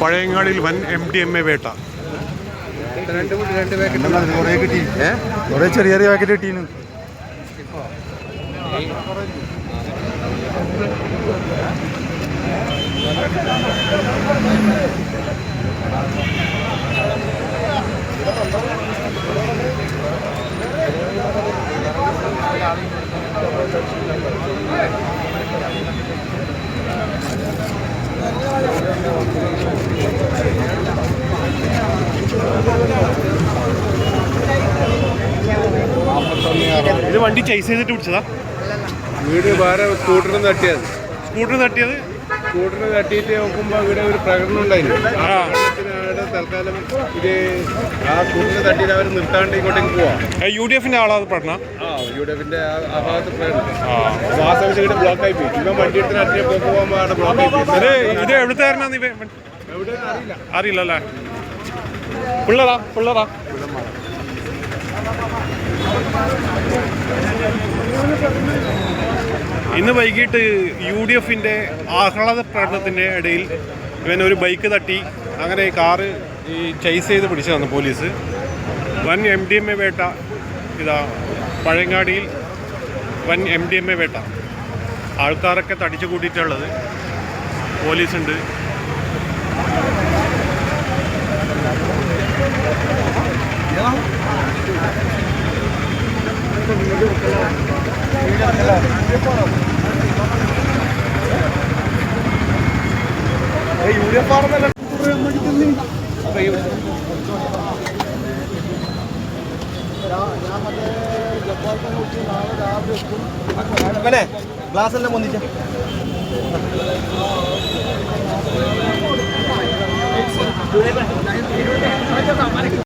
പഴയങ്ങാടിയിൽ വൻ MDMA വേട്ട. കുറേ ചെറിയ ചെറിയ പാക്കറ്റ് കിട്ടീന്. ഇത് വണ്ടി ചേസ് ചെയ്തിട്ട് പിടിച്ചതാ? വീട് വേറെ സ്കൂട്ടറിന് തട്ടിയത്. സ്കൂട്ടറിന് തട്ടിയിട്ട് നോക്കുമ്പോൾ ഇവിടെ ഒരു പ്രകടനം ഉണ്ടായിരുന്നു. തൽക്കാലം ഇത് ആ സ്കൂട്ടറിന് തട്ടിയിട്ട് അവർ നിർത്താണ്ട് ഇങ്ങോട്ടേക്ക് പോവാം. UDF-ന്റെ ആളാണ് പഠനം. UDF-ന്റെ ആ ഭാഗത്ത് പ്രകടനം ആ സമയത്ത് ഇവിടെ ബ്ലോക്ക് ആയി പോയി. ഇവൻ വണ്ടി എടുത്ത് അട്ടിയെ പോകുമ്പോൾ അവിടെ ബ്ലോക്ക് ആയി പോയി. ഇത് എവിടുത്തായിരുന്നു? എവിടെ അറിയില്ലല്ലേ? പിള്ളേരാ ഇന്ന് വൈകിട്ട് UDF-ന്റെ ആഹ്ലാദ പ്രകടനത്തിൻ്റെ ഇടയിൽ ഇവനൊരു ബൈക്ക് തട്ടി. അങ്ങനെ കാറ് ചേസ് ചെയ്ത് പിടിച്ചതാണ് പോലീസ്. വൻ MDMA വേട്ട. ഇതാ പഴയങ്ങാടിയിൽ വൻ MDMA വേട്ട. ആൾക്കാരൊക്കെ തടിച്ചു കൂട്ടിയിട്ടുള്ളത്. പോലീസുണ്ട്. ഗ്ലാസ് എല്ലാം പൊന്നിച്ച